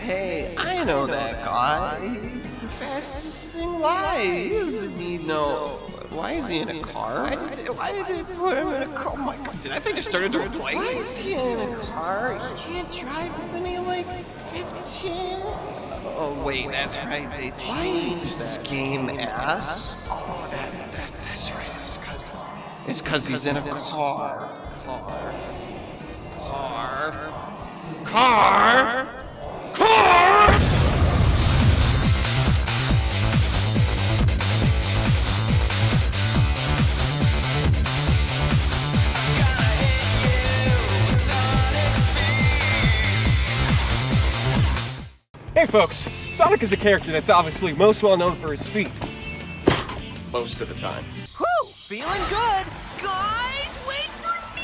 Hey, I know that guy. He's the fastest thing alive. He doesn't need no... Why is he in a car? Why did they put him in a car? Oh my god, did that thing just turn into a plane? Why is he in a car? He can't drive. Isn't he like 15? Oh wait, that's right. They changed. Why is this game ass? Oh, that's right. It's cause he's in a car. Car. Hey folks, Sonic is a character that's obviously most well known for his speed. Most of the time. Whew, feeling good. Guys, wait for me!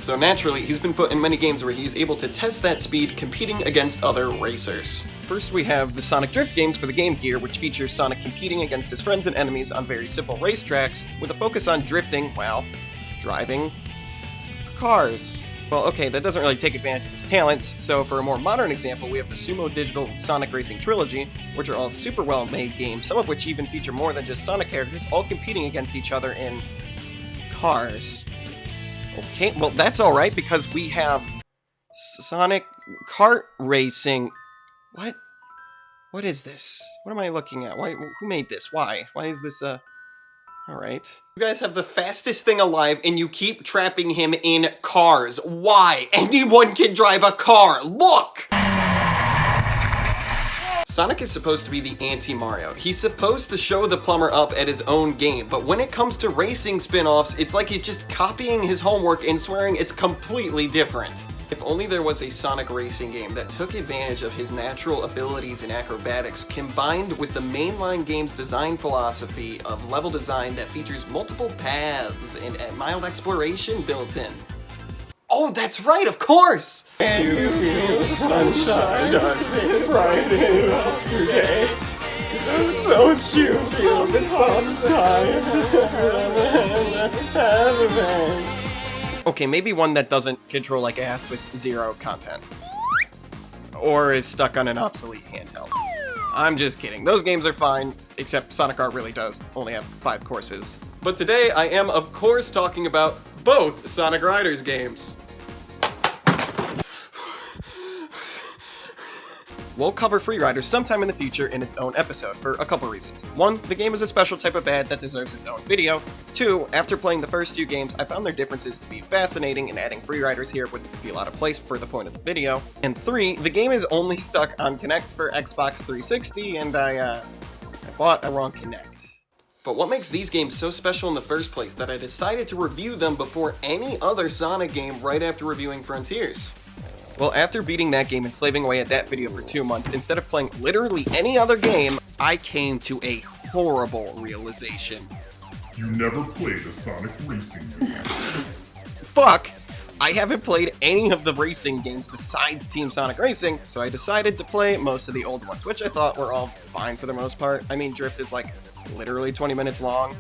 So naturally, he's been put in many games where he's able to test that speed competing against other racers. First we have the Sonic Drift games for the Game Gear, which features Sonic competing against his friends and enemies on very simple racetracks, with a focus on drifting, well, driving cars. Well, okay, that doesn't really take advantage of his talents, so for a more modern example, we have the Sumo Digital Sonic Racing Trilogy, which are all super well-made games, some of which even feature more than just Sonic characters, all competing against each other in cars. Okay, well that's alright, because we have Sonic Kart Racing... What? What is this? What am I looking at? Why? Who made this? Why? Why is this, Alright. You guys have the fastest thing alive, and you keep trapping him in cars. Why? Anyone can drive a car! Look! Sonic is supposed to be the anti-Mario. He's supposed to show the plumber up at his own game, but when it comes to racing spin-offs, it's like he's just copying his homework and swearing it's completely different. If only there was a Sonic racing game that took advantage of his natural abilities in acrobatics, combined with the mainline game's design philosophy of level design that features multiple paths and mild exploration built in. Oh, that's right, of course! And you feel the sunshine dancing bright in your day. Don't you feel that sometimes? Okay, maybe one that doesn't control like ass with zero content. Or is stuck on an obsolete handheld. I'm just kidding. Those games are fine, except Sonic Art really does only have 5 courses. But today I am, of course, talking about both Sonic Riders games. We'll cover Free Riders sometime in the future in its own episode for a couple reasons. 1, the game is a special type of bad that deserves its own video. 2, after playing the first 2 games, I found their differences to be fascinating, and adding Free Riders here would feel out of place for the point of the video. And 3, the game is only stuck on Kinect for Xbox 360, and I bought a wrong Kinect. But what makes these games so special in the first place that I decided to review them before any other Sonic game right after reviewing Frontiers? Well, after beating that game and slaving away at that video for 2 months, instead of playing literally any other game, I came to a horrible realization. You never played a Sonic racing game. Fuck! I haven't played any of the racing games besides Team Sonic Racing, so I decided to play most of the old ones, which I thought were all fine for the most part. I mean, Drift is like literally 20 minutes long,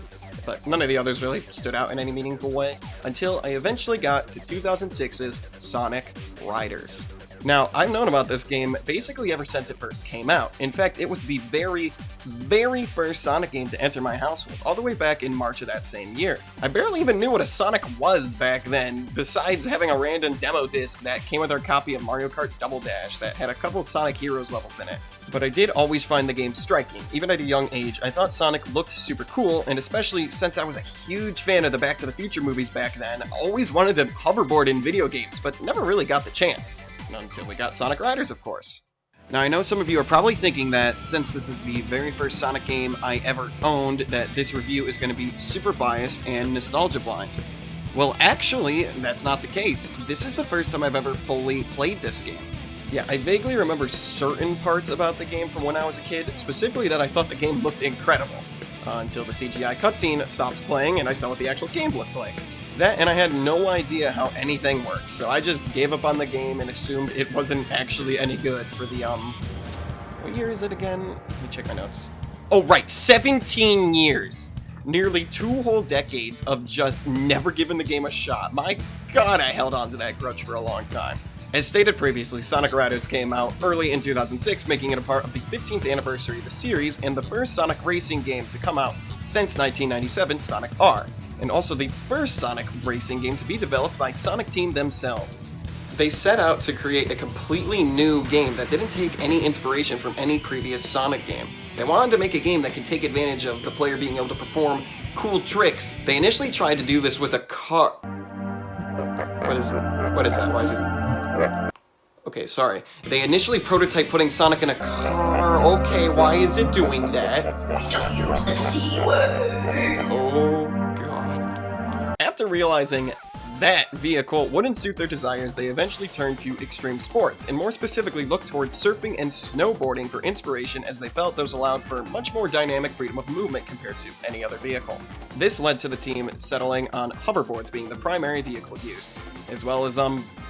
but none of the others really stood out in any meaningful way, until I eventually got to 2006's Sonic Riders. Now, I've known about this game basically ever since it first came out. In fact, it was the very first Sonic game to enter my household, all the way back in March of that same year. I barely even knew what a Sonic was back then, besides having a random demo disc that came with our copy of Mario Kart Double Dash that had a couple Sonic Heroes levels in it. But I did always find the game striking. Even at a young age, I thought Sonic looked super cool, and especially since I was a huge fan of the Back to the Future movies back then, I always wanted to hoverboard in video games, but never really got the chance. Until we got Sonic Riders, of course. Now, I know some of you are probably thinking that since this is the very first Sonic game I ever owned, that this review is going to be super biased and nostalgia blind. Well, actually, that's not the case. This is the first time I've ever fully played this game. Yeah, I vaguely remember certain parts about the game from when I was a kid, specifically that I thought the game looked incredible, until the CGI cutscene stopped playing and I saw what the actual game looked like. That, and I had no idea how anything worked, so I just gave up on the game and assumed it wasn't actually any good for the, what year is it again? Let me check my notes. Oh, right, 17 years! Nearly 2 whole decades of just never giving the game a shot. My god, I held on to that grudge for a long time. As stated previously, Sonic Riders came out early in 2006, making it a part of the 15th anniversary of the series and the first Sonic racing game to come out since 1997's Sonic R, and also the first Sonic racing game to be developed by Sonic Team themselves. They set out to create a completely new game that didn't take any inspiration from any previous Sonic game. They wanted to make a game that could take advantage of the player being able to perform cool tricks. They initially tried to do this with a car. What is that? Why is it? Okay, sorry. They initially prototyped putting Sonic in a car. Okay, why is it doing that? We don't use the C word. Oh, God. After realizing that vehicle wouldn't suit their desires, they eventually turned to extreme sports, and more specifically looked towards surfing and snowboarding for inspiration, as they felt those allowed for much more dynamic freedom of movement compared to any other vehicle. This led to the team settling on hoverboards being the primary vehicle used, as well as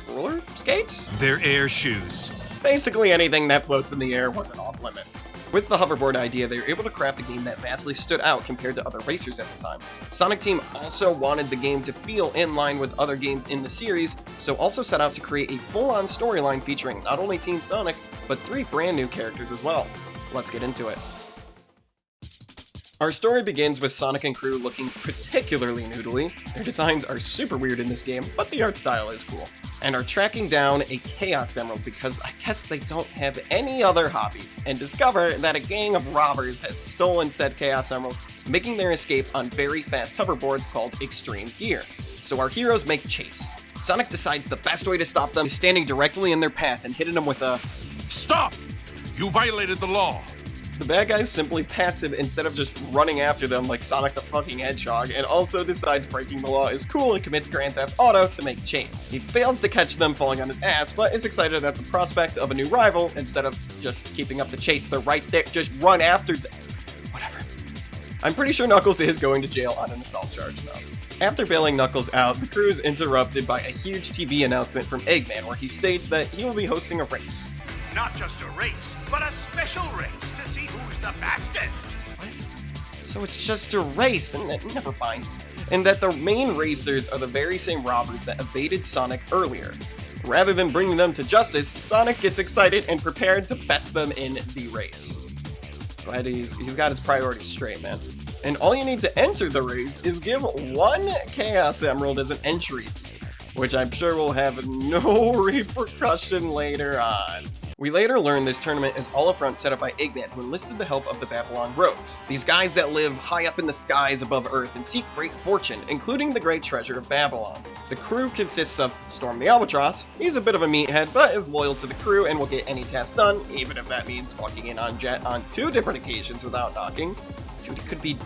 roller skates? They're air shoes. Basically anything that floats in the air wasn't off limits. With the hoverboard idea, they were able to craft a game that vastly stood out compared to other racers at the time. Sonic Team also wanted the game to feel in line with other games in the series, so also set out to create a full-on storyline featuring not only Team Sonic, but 3 brand new characters as well. Let's get into it. Our story begins with Sonic and crew looking particularly noodly. Their designs are super weird in this game, but the art style is cool. And are tracking down a Chaos Emerald because I guess they don't have any other hobbies, and discover that a gang of robbers has stolen said Chaos Emerald, making their escape on very fast hoverboards called Extreme Gear. So our heroes make chase. Sonic decides the best way to stop them is standing directly in their path and hitting them with a Stop! You violated the law. The bad guy's simply passive instead of just running after them like Sonic the fucking Hedgehog, and also decides breaking the law is cool and commits Grand Theft Auto to make chase. He fails to catch them falling on his ass, but is excited at the prospect of a new rival. Instead of just keeping up the chase, they're right there, just run after them. Whatever. I'm pretty sure Knuckles is going to jail on an assault charge though. After bailing Knuckles out, the crew is interrupted by a huge TV announcement from Eggman where he states that he will be hosting a race. Not just a race, but a special race to see who's the fastest. What? So it's just a race, and never mind. And that the main racers are the very same robbers that evaded Sonic earlier. Rather than bringing them to justice, Sonic gets excited and prepared to best them in the race. But he's got his priorities straight, man. And all you need to enter the race is give 1 Chaos Emerald as an entry fee, which I'm sure will have no repercussion later on. We later learn this tournament is all a front set up by Eggman, who enlisted the help of the Babylon Rogues, these guys that live high up in the skies above Earth and seek great fortune, including the great treasure of Babylon. The crew consists of Storm the Albatross. He's a bit of a meathead, but is loyal to the crew and will get any task done, even if that means walking in on Jet on 2 different occasions without knocking. Dude, he could be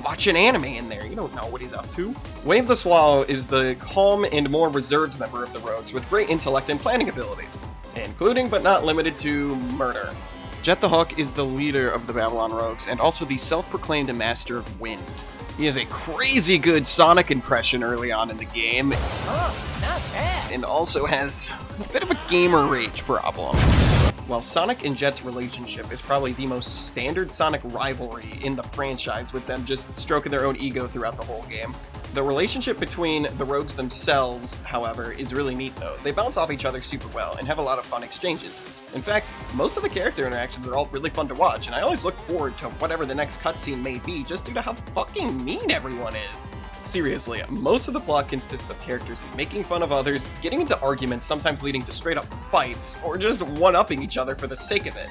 watching anime in there, you don't know what he's up to. Wave the Swallow is the calm and more reserved member of the Rogues with great intellect and planning abilities, including but not limited to murder. Jet the Hawk is the leader of the Babylon Rogues and also the self-proclaimed master of wind. He has a crazy good Sonic impression early on in the game, and also has a bit of a gamer rage problem. While Sonic and Jet's relationship is probably the most standard Sonic rivalry in the franchise, with them just stroking their own ego throughout the whole game, the relationship between the Rogues themselves, however, is really neat though. They bounce off each other super well and have a lot of fun exchanges. In fact, most of the character interactions are all really fun to watch, and I always look forward to whatever the next cutscene may be just due to how fucking mean everyone is. Seriously, most of the plot consists of characters making fun of others, getting into arguments, sometimes leading to straight up fights, or just one-upping each other for the sake of it.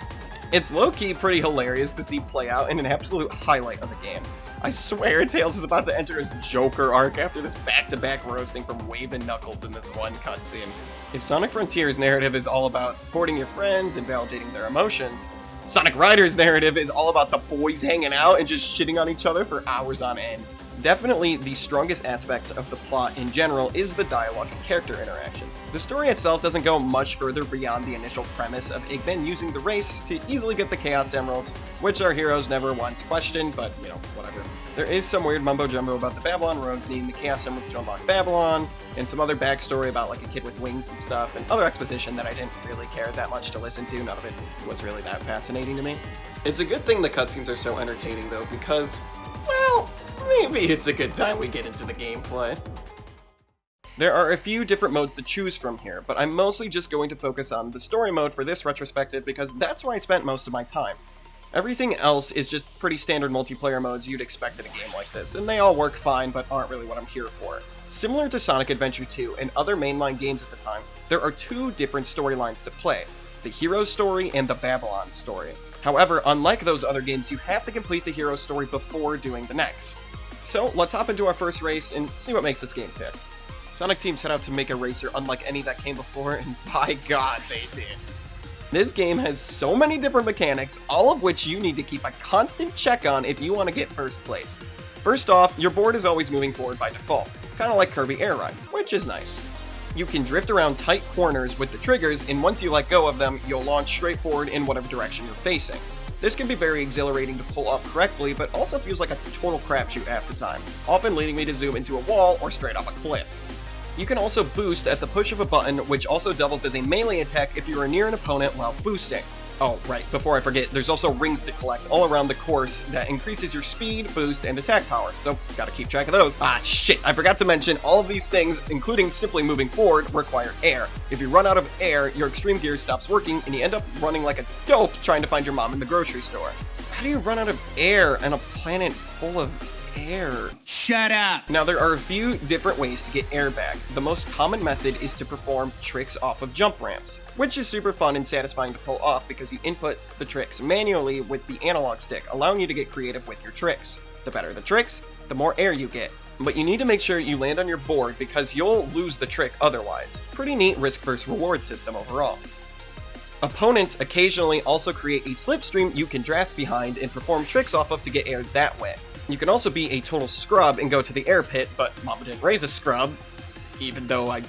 It's low-key pretty hilarious to see play out and an absolute highlight of the game. I swear Tails is about to enter his Joker arc after this back-to-back roasting from Wave and Knuckles in this one cutscene. If Sonic Frontier's narrative is all about supporting your friends and validating their emotions, Sonic Riders' narrative is all about the boys hanging out and just shitting on each other for hours on end. Definitely the strongest aspect of the plot in general is the dialogue and character interactions. The story itself doesn't go much further beyond the initial premise of Eggman using the race to easily get the Chaos Emeralds, which our heroes never once questioned, but, you know, whatever. There is some weird mumbo-jumbo about the Babylon Rogues needing the Chaos Emeralds to unlock Babylon, and some other backstory about like a kid with wings and stuff, and other exposition that I didn't really care that much to listen to. None of it was really that fascinating to me. It's a good thing the cutscenes are so entertaining though, because, well, maybe it's a good time we get into the gameplay. There are a few different modes to choose from here, but I'm mostly just going to focus on the story mode for this retrospective because that's where I spent most of my time. Everything else is just pretty standard multiplayer modes you'd expect in a game like this, and they all work fine but aren't really what I'm here for. Similar to Sonic Adventure 2 and other mainline games at the time, there are two different storylines to play, the hero's story and the Babylon story. However, unlike those other games, you have to complete the hero's story before doing the next. So let's hop into our first race and see what makes this game tick. Sonic Team set out to make a racer unlike any that came before, and by God, they did. This game has so many different mechanics, all of which you need to keep a constant check on if you want to get first place. First off, your board is always moving forward by default, kind of like Kirby Air Ride, which is nice. You can drift around tight corners with the triggers, and once you let go of them, you'll launch straight forward in whatever direction you're facing. This can be very exhilarating to pull off correctly, but also feels like a total crapshoot half the time, often leading me to zoom into a wall or straight off a cliff. You can also boost at the push of a button, which also doubles as a melee attack if you are near an opponent while boosting. Oh, right, before I forget, there's also rings to collect all around the course that increases your speed, boost, and attack power, so gotta keep track of those. Ah, shit, I forgot to mention, all of these things, including simply moving forward, require air. If you run out of air, your extreme gear stops working, and you end up running like a dope trying to find your mom in the grocery store. How do you run out of air on a planet full of air? Shut up! Now, there are a few different ways to get air back. The most common method is to perform tricks off of jump ramps, which is super fun and satisfying to pull off because you input the tricks manually with the analog stick, allowing you to get creative with your tricks. The better the tricks, the more air you get. But you need to make sure you land on your board because you'll lose the trick otherwise. Pretty neat risk versus reward system overall. Opponents occasionally also create a slipstream you can draft behind and perform tricks off of to get air that way. You can also be a total scrub and go to the air pit, but Mama didn't raise a scrub, even though I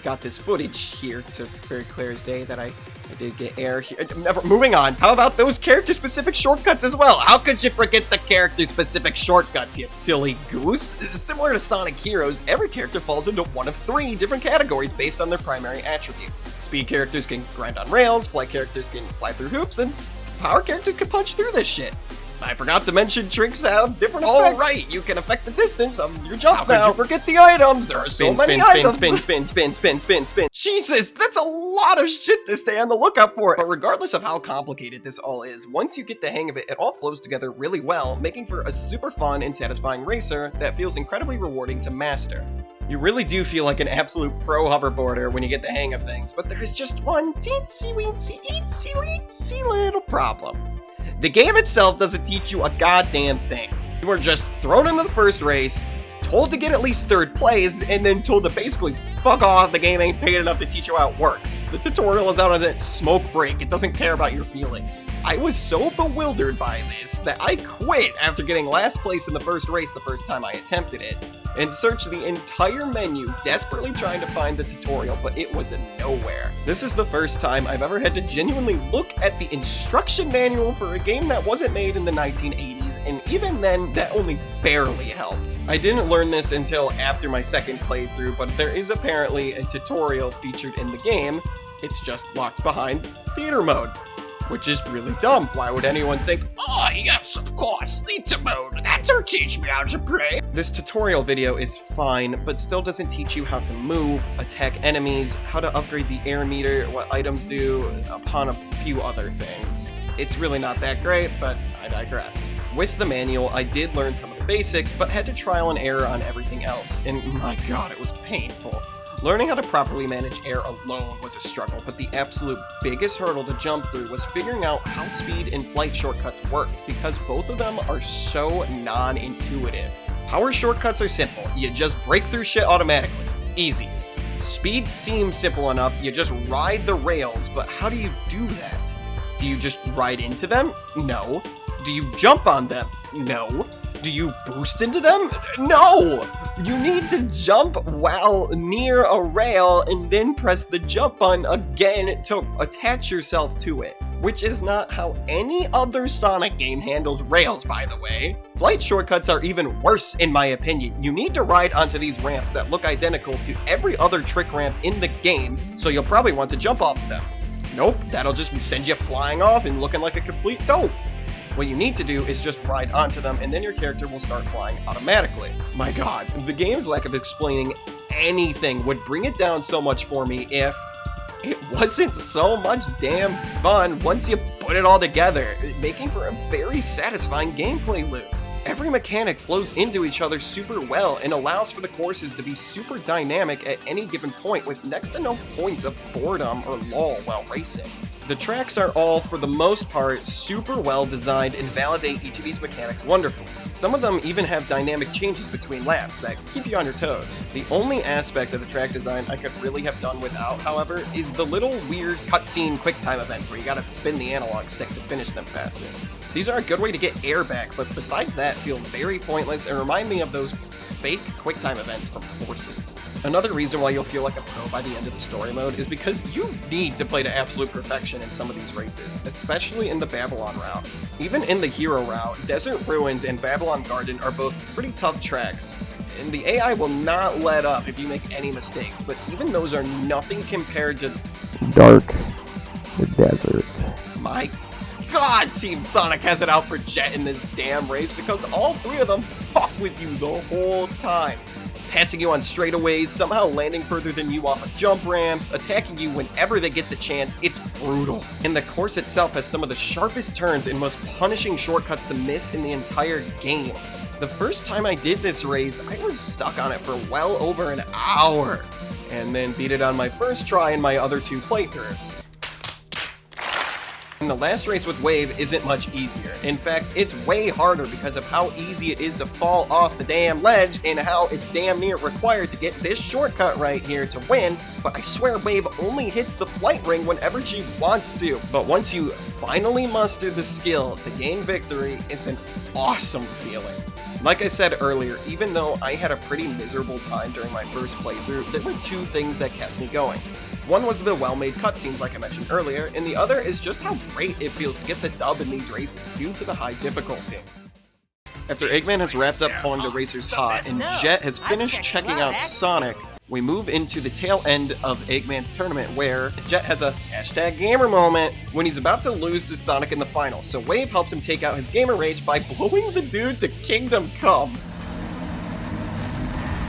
got this footage here, so it's very clear as day that I did get air here. Moving on. How about those character-specific shortcuts as well? How could you forget the character-specific shortcuts, you silly goose? Similar to Sonic Heroes, every character falls into one of 3 different categories based on their primary attribute. Speed characters can grind on rails, flight characters can fly through hoops, and power characters can punch through this shit. I forgot to mention tricks have different effects. Oh, right, you can affect the distance of your jump now. How could you forget the items? There are so many items. Spin. Jesus, that's a lot of shit to stay on the lookout for. But regardless of how complicated this all is, once you get the hang of it, it all flows together really well, making for a super fun and satisfying racer that feels incredibly rewarding to master. You really do feel like an absolute pro hoverboarder when you get the hang of things, but there is just one teensy little problem. The game itself doesn't teach you a goddamn thing. You are just thrown into the first race, told to get at least 3rd place, and then told to basically fuck off. The game ain't paid enough to teach you how it works. The tutorial is out on its smoke break. It doesn't care about your feelings. I was so bewildered by this that I quit after getting last place in the first race the first time I attempted it, and searched the entire menu desperately trying to find the tutorial, but it was nowhere. This is the first time I've ever had to genuinely look at the instruction manual for a game that wasn't made in the 1980s, and even then, that only barely helped. I didn't learn this until after my second playthrough, but there is apparently a tutorial featured in the game. It's just locked behind theater mode, which is really dumb. Why would anyone think, oh yes, of course, theater mode, that'll teach me how to play? This tutorial video is fine, but still doesn't teach you how to move, attack enemies, how to upgrade the air meter, what items do, upon a few other things. It's really not that great, but I digress. With the manual, I did learn some of the basics, but had to trial and error on everything else, and my god, it was painful. Learning how to properly manage air alone was a struggle, but the absolute biggest hurdle to jump through was figuring out how speed and flight shortcuts worked, because both of them are so non-intuitive. Power shortcuts are simple, you just break through shit automatically. Easy. Speed seems simple enough, you just ride the rails, but how do you do that? Do you just ride into them? No. Do you jump on them? No. Do you boost into them? No! You need to jump while near a rail and then press the jump button again to attach yourself to it, which is not how any other Sonic game handles rails, by the way. Flight shortcuts are even worse in my opinion. You need to ride onto these ramps that look identical to every other trick ramp in the game, so you'll probably want to jump off of them. Nope, that'll just send you flying off and looking like a complete dope. What you need to do is just ride onto them, and then your character will start flying automatically. My god, the game's lack of explaining anything would bring it down so much for me if it wasn't so much damn fun once you put it all together, making for a very satisfying gameplay loop. Every mechanic flows into each other super well and allows for the courses to be super dynamic at any given point with next to no points of boredom or lull while racing. The tracks are all, for the most part, super well designed and validate each of these mechanics wonderfully. Some of them even have dynamic changes between laps that keep you on your toes. The only aspect of the track design I could really have done without, however, is the little weird cutscene QuickTime events where you gotta spin the analog stick to finish them faster. These are a good way to get air back, but besides that, feel very pointless and remind me of those fake QuickTime events from Forces. Another reason why you'll feel like a pro by the end of the story mode is because you need to play to absolute perfection in some of these races, especially in the Babylon route. Even in the Hero route, Desert Ruins and Babylon Garden are both pretty tough tracks, and the AI will not let up if you make any mistakes, but even those are nothing compared to Dark the Desert. My god, Team Sonic has it out for Jet in this damn race because all three of them fuck with you the whole time. Passing you on straightaways, somehow landing further than you off of jump ramps, attacking you whenever they get the chance, it's brutal. And the course itself has some of the sharpest turns and most punishing shortcuts to miss in the entire game. The first time I did this race, I was stuck on it for well over an hour, and then beat it on my first try in my other two playthroughs. And the last race with Wave isn't much easier. In fact, it's way harder because of how easy it is to fall off the damn ledge and how it's damn near required to get this shortcut right here to win, but I swear Wave only hits the flight ring whenever she wants to. But once you finally muster the skill to gain victory, it's an awesome feeling. Like I said earlier, even though I had a pretty miserable time during my first playthrough, there were two things that kept me going. One was the well-made cutscenes like I mentioned earlier, and the other is just how great it feels to get the dub in these races due to the high difficulty. After Eggman has wrapped up pulling the racers hot and Jet has finished checking out Sonic, we move into the tail end of Eggman's tournament where Jet has a #gamer moment when he's about to lose to Sonic in the final, so Wave helps him take out his gamer rage by blowing the dude to Kingdom Come.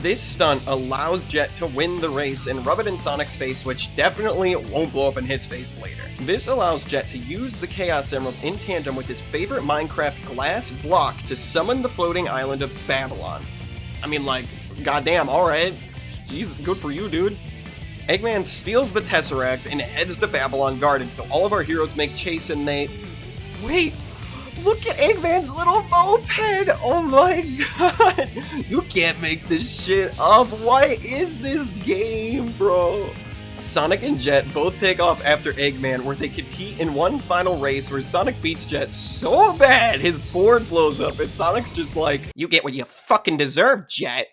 This stunt allows Jet to win the race and rub it in Sonic's face, which definitely won't blow up in his face later. This allows Jet to use the Chaos Emeralds in tandem with his favorite Minecraft glass block to summon the floating island of Babylon. I mean, like, goddamn, alright. Jeez, good for you, dude. Eggman steals the Tesseract and heads to Babylon Garden, so all of our heroes make chase and they... Wait! Look at Eggman's little moped! Oh my god! You can't make this shit up! What is this game, bro? Sonic and Jet both take off after Eggman, where they compete in one final race where Sonic beats Jet so bad his board blows up and Sonic's just like, you get what you fucking deserve, Jet!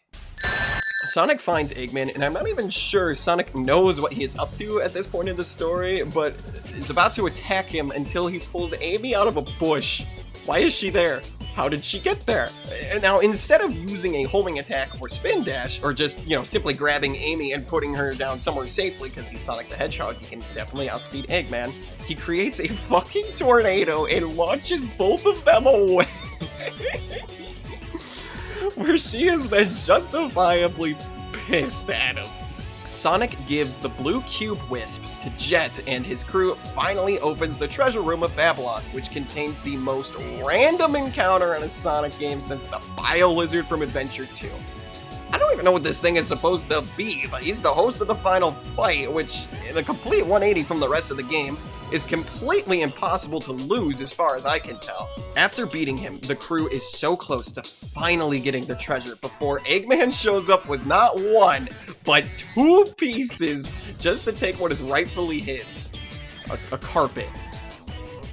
Sonic finds Eggman, and I'm not even sure Sonic knows what he is up to at this point in the story, but is about to attack him until he pulls Amy out of a bush. Why is she there? How did she get there? And now, instead of using a homing attack or spin dash, or just, simply grabbing Amy and putting her down somewhere safely because he's Sonic the Hedgehog, he can definitely outspeed Eggman, he creates a fucking tornado and launches both of them away. Where she is then justifiably pissed at him. Sonic gives the blue cube wisp to Jet, and his crew finally opens the treasure room of Babylon, which contains the most random encounter in a Sonic game since the Bio Lizard from Adventure 2. I don't even know what this thing is supposed to be, but he's the host of the final fight, which, in a complete 180 from the rest of the game, is completely impossible to lose as far as I can tell. After beating him, the crew is so close to finally getting the treasure before Eggman shows up with not one, but two pieces just to take what is rightfully his. A carpet.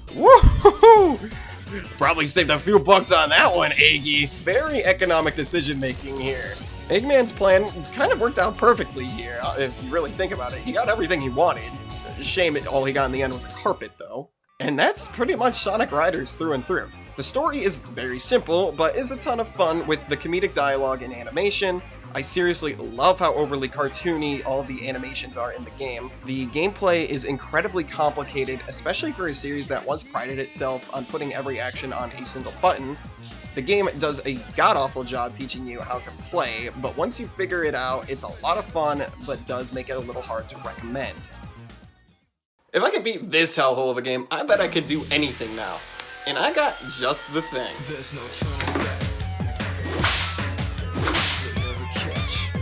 Woohoo! Probably saved a few bucks on that one, Eggy. Very economic decision making here. Eggman's plan kind of worked out perfectly here, if you really think about it. He got everything he wanted. Shame all he got in the end was a carpet, though. And that's pretty much Sonic Riders through and through. The story is very simple, but is a ton of fun with the comedic dialogue and animation, I seriously love how overly cartoony all the animations are in the game. The gameplay is incredibly complicated, especially for a series that once prided itself on putting every action on a single button. The game does a god-awful job teaching you how to play, but once you figure it out, it's a lot of fun, but does make it a little hard to recommend. If I could beat this hellhole of a game, I bet I could do anything now. And I got just the thing. There's no turning back. You'll never catch.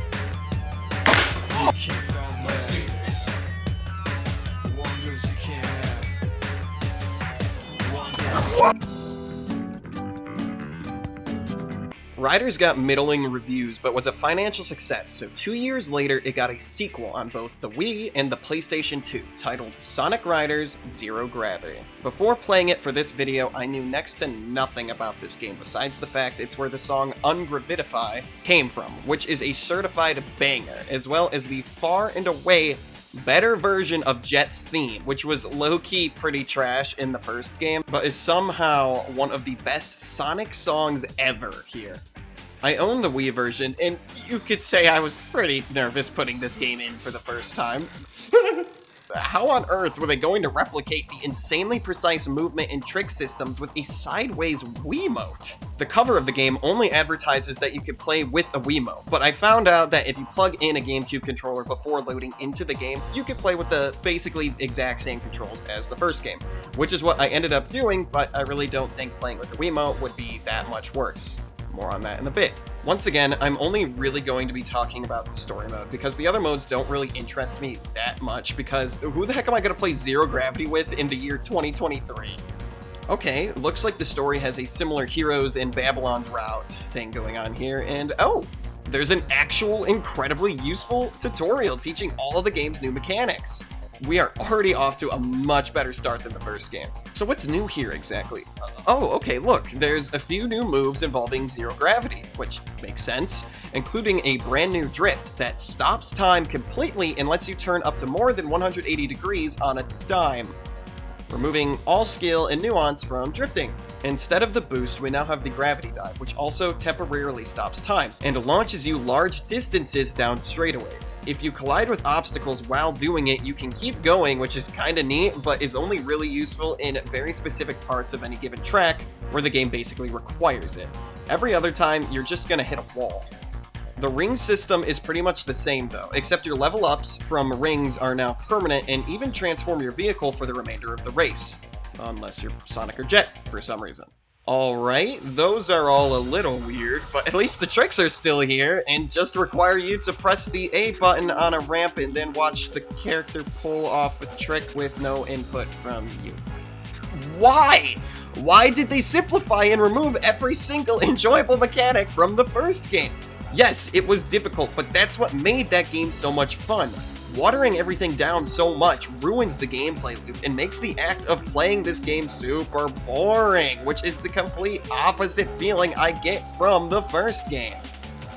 You can't find my secrets. Wonders you can't have. Wonders. Riders got middling reviews, but was a financial success, so 2 years later it got a sequel on both the Wii and the PlayStation 2, titled Sonic Riders Zero Gravity. Before playing it for this video, I knew next to nothing about this game besides the fact it's where the song Ungravitify came from, which is a certified banger, as well as the far and away better version of Jet's theme, which was low-key pretty trash in the first game, but is somehow one of the best Sonic songs ever here. I own the Wii version, and you could say I was pretty nervous putting this game in for the first time. How on earth were they going to replicate the insanely precise movement and trick systems with a sideways Wiimote? The cover of the game only advertises that you could play with a Wiimote, but I found out that if you plug in a GameCube controller before loading into the game, you could play with the basically exact same controls as the first game, which is what I ended up doing, but I really don't think playing with the Wiimote would be that much worse. More on that in a bit. Once again, I'm only really going to be talking about the story mode, because the other modes don't really interest me that much, because who the heck am I going to play Zero Gravity with in the year 2023? Okay, looks like the story has a similar Heroes in Babylon's route thing going on here, and oh, there's an actual incredibly useful tutorial teaching all of the game's new mechanics. We are already off to a much better start than the first game. So what's new here exactly? Oh, okay, look, there's a few new moves involving zero gravity, which makes sense, including a brand new drift that stops time completely and lets you turn up to more than 180 degrees on a dime, removing all skill and nuance from drifting. Instead of the boost, we now have the gravity dive, which also temporarily stops time, and launches you large distances down straightaways. If you collide with obstacles while doing it, you can keep going, which is kinda neat, but is only really useful in very specific parts of any given track, where the game basically requires it. Every other time, you're just gonna hit a wall. The ring system is pretty much the same though, except your level ups from rings are now permanent and even transform your vehicle for the remainder of the race. Unless you're Sonic or Jet for some reason. Alright, those are all a little weird, but at least the tricks are still here and just require you to press the A button on a ramp and then watch the character pull off a trick with no input from you. Why? Why did they simplify and remove every single enjoyable mechanic from the first game? Yes, it was difficult, but that's what made that game so much fun. Watering everything down so much ruins the gameplay loop and makes the act of playing this game super boring, which is the complete opposite feeling I get from the first game.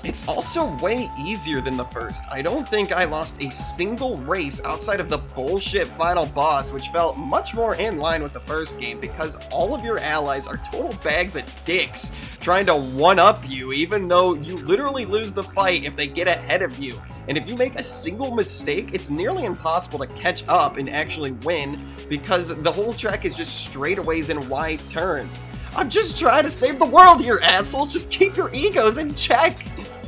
It's also way easier than the first. I don't think I lost a single race outside of the bullshit final boss, which felt much more in line with the first game because all of your allies are total bags of dicks trying to one-up you, even though you literally lose the fight if they get ahead of you. And if you make a single mistake, it's nearly impossible to catch up and actually win because the whole track is just straightaways and wide turns. I'm just trying to save the world here, assholes! Just keep your egos in check!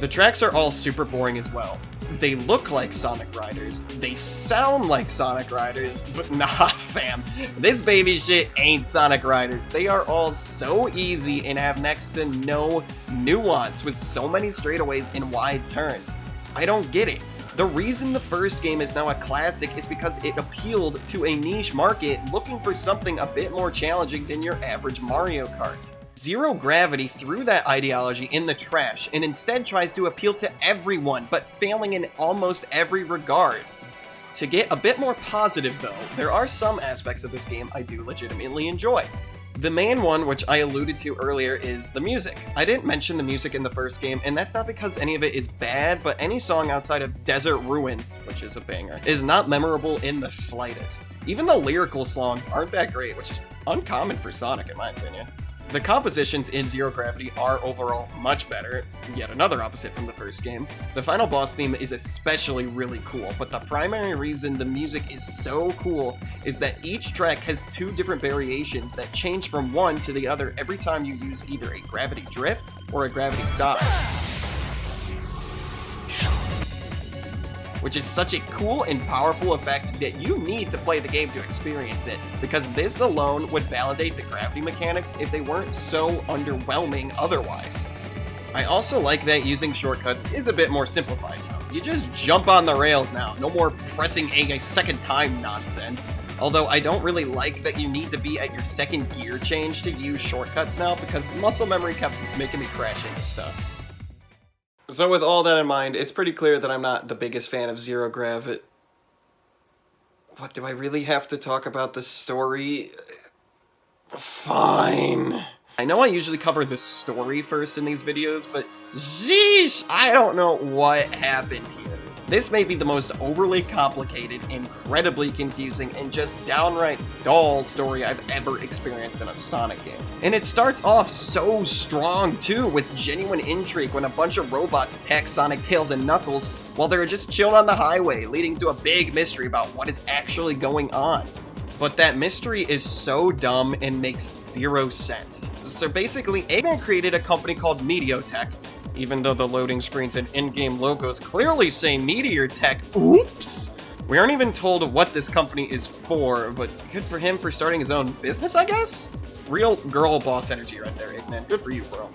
The tracks are all super boring as well. They look like Sonic Riders, they sound like Sonic Riders, but nah fam, this baby shit ain't Sonic Riders. They are all so easy and have next to no nuance with so many straightaways and wide turns. I don't get it. The reason the first game is now a classic is because it appealed to a niche market looking for something a bit more challenging than your average Mario Kart. Zero Gravity threw that ideology in the trash and instead tries to appeal to everyone, but failing in almost every regard. To get a bit more positive though, there are some aspects of this game I do legitimately enjoy. The main one, which I alluded to earlier, is the music. I didn't mention the music in the first game, and that's not because any of it is bad, but any song outside of Desert Ruins, which is a banger, is not memorable in the slightest. Even the lyrical songs aren't that great, which is uncommon for Sonic in my opinion. The compositions in Zero Gravity are overall much better, yet another opposite from the first game. The final boss theme is especially really cool, but the primary reason the music is so cool is that each track has 2 different variations that change from one to the other every time you use either a gravity drift or a gravity dive. Which is such a cool and powerful effect that you need to play the game to experience it, because this alone would validate the gravity mechanics if they weren't so underwhelming otherwise. I also like that using shortcuts is a bit more simplified now. You just jump on the rails now, no more pressing a second time nonsense. Although I don't really like that you need to be at your second gear change to use shortcuts now, because muscle memory kept making me crash into stuff. So with all that in mind, it's pretty clear that I'm not the biggest fan of Zero Gravity. What, do I really have to talk about the story? Fine. I know I usually cover the story first in these videos, but sheesh, I don't know what happened here. This may be the most overly complicated, incredibly confusing, and just downright dull story I've ever experienced in a Sonic game. And it starts off so strong too, with genuine intrigue when a bunch of robots attack Sonic, Tails, and Knuckles while they're just chilling on the highway, leading to a big mystery about what is actually going on. But that mystery is so dumb and makes zero sense. So basically, Eggman created a company called Mediotech, even though the loading screens and in-game logos clearly say Meteor Tech. Oops! We aren't even told what this company is for, but good for him for starting his own business, I guess? Real girl boss energy right there, Eggman. Good for you, bro.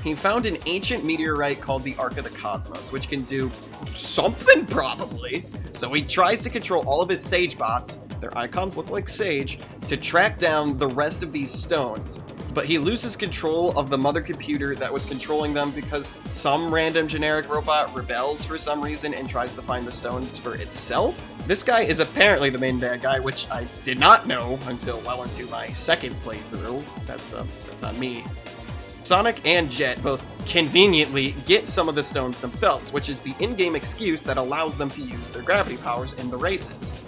He found an ancient meteorite called the Ark of the Cosmos, which can do something, probably. So he tries to control all of his Sage bots, their icons look like Sage, to track down the rest of these stones. But he loses control of the mother computer that was controlling them because some random generic robot rebels for some reason and tries to find the stones for itself. This guy is apparently the main bad guy, which I did not know until well into my second playthrough. That's on me. Sonic and Jet both conveniently get some of the stones themselves, which is the in-game excuse that allows them to use their gravity powers in the races.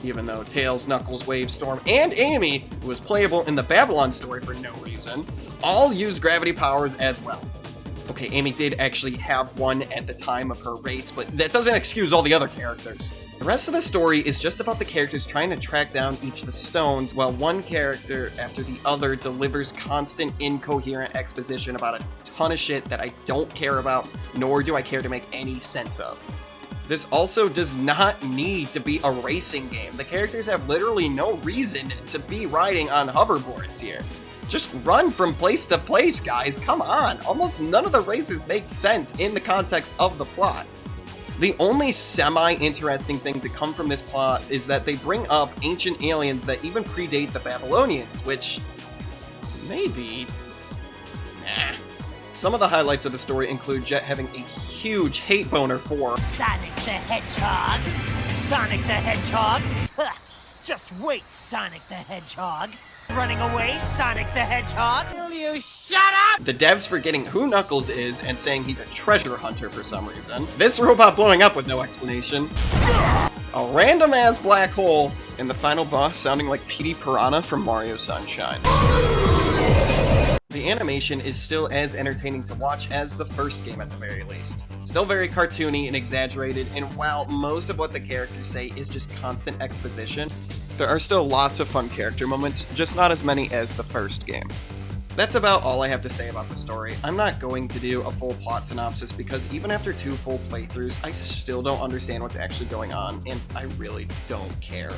Even though Tails, Knuckles, Wave, Storm, and Amy, who was playable in the Babylon story for no reason, all use gravity powers as well. Okay, Amy did actually have one at the time of her race, but that doesn't excuse all the other characters. The rest of the story is just about the characters trying to track down each of the stones, while one character after the other delivers constant incoherent exposition about a ton of shit that I don't care about, nor do I care to make any sense of. This also does not need to be a racing game. The characters have literally no reason to be riding on hoverboards here. Just run from place to place, guys, come on! Almost none of the races make sense in the context of the plot. The only semi-interesting thing to come from this plot is that they bring up ancient aliens that even predate the Babylonians, which... maybe... nah. Some of the highlights of the story include Jet having a huge hate boner for Sonic the Hedgehog. Sonic the Hedgehog. Huh. Just wait, Sonic the Hedgehog. Running away, Sonic the Hedgehog. Will you shut up? the devs forgetting who Knuckles is and saying he's a treasure hunter for some reason, this robot blowing up with no explanation, a random-ass black hole, and the final boss sounding like Petey Piranha from Mario Sunshine. The animation is still as entertaining to watch as the first game at the very least. Still very cartoony and exaggerated, and while most of what the characters say is just constant exposition, there are still lots of fun character moments, just not as many as the first game. That's about all I have to say about the story. I'm not going to do a full plot synopsis because even after 2 full playthroughs, I still don't understand what's actually going on, and I really don't care.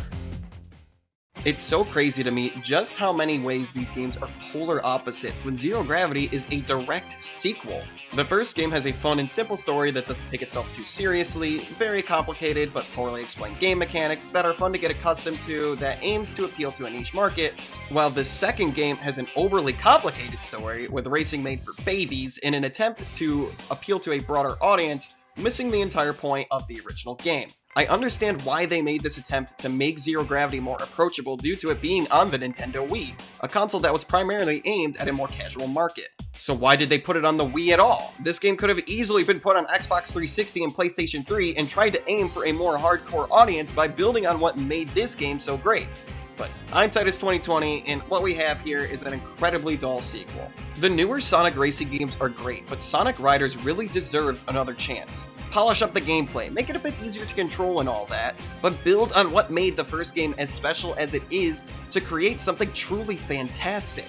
It's so crazy to me just how many ways these games are polar opposites when Zero Gravity is a direct sequel. The first game has a fun and simple story that doesn't take itself too seriously, very complicated but poorly explained game mechanics that are fun to get accustomed to that aims to appeal to a niche market, while the second game has an overly complicated story with racing made for babies in an attempt to appeal to a broader audience, missing the entire point of the original game. I understand why they made this attempt to make Zero Gravity more approachable due to it being on the Nintendo Wii, a console that was primarily aimed at a more casual market. So why did they put it on the Wii at all? This game could have easily been put on Xbox 360 and PlayStation 3 and tried to aim for a more hardcore audience by building on what made this game so great. But hindsight is 2020, and what we have here is an incredibly dull sequel. The newer Sonic racing games are great, but Sonic Riders really deserves another chance. Polish up the gameplay, make it a bit easier to control and all that, but build on what made the first game as special as it is to create something truly fantastic.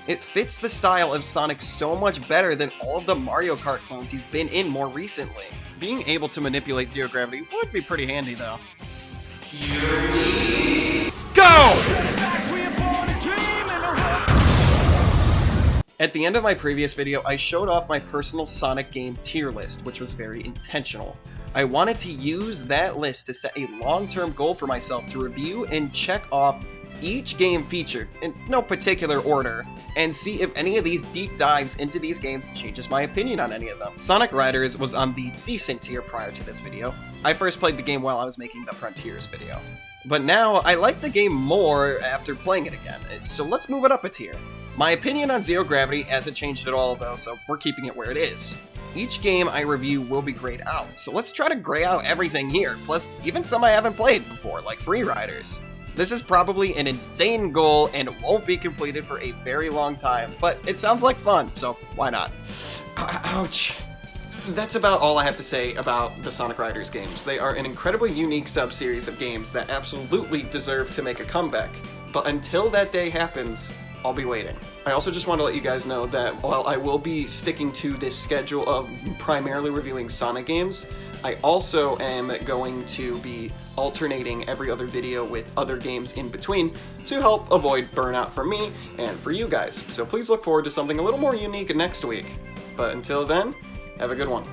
It fits the style of Sonic so much better than all of the Mario Kart clones he's been in more recently. Being able to manipulate zero gravity would be pretty handy though. Here we go! At the end of my previous video, I showed off my personal Sonic game tier list, which was very intentional. I wanted to use that list to set a long-term goal for myself to review and check off each game featured, in no particular order, and see if any of these deep dives into these games changes my opinion on any of them. Sonic Riders was on the decent tier prior to this video. I first played the game while I was making the Frontiers video. But now, I like the game more after playing it again, so let's move it up a tier. My opinion on Zero Gravity hasn't changed at all though, so we're keeping it where it is. Each game I review will be grayed out, so let's try to gray out everything here, plus even some I haven't played before, like Free Riders. This is probably an insane goal and it won't be completed for a very long time, but it sounds like fun, so why not? Ouch. That's about all I have to say about the Sonic Riders games. They are an incredibly unique sub-series of games that absolutely deserve to make a comeback, but until that day happens, I'll be waiting. I also just want to let you guys know that while I will be sticking to this schedule of primarily reviewing Sonic games, I also am going to be alternating every other video with other games in between to help avoid burnout for me and for you guys. So please look forward to something a little more unique next week. But until then, have a good one.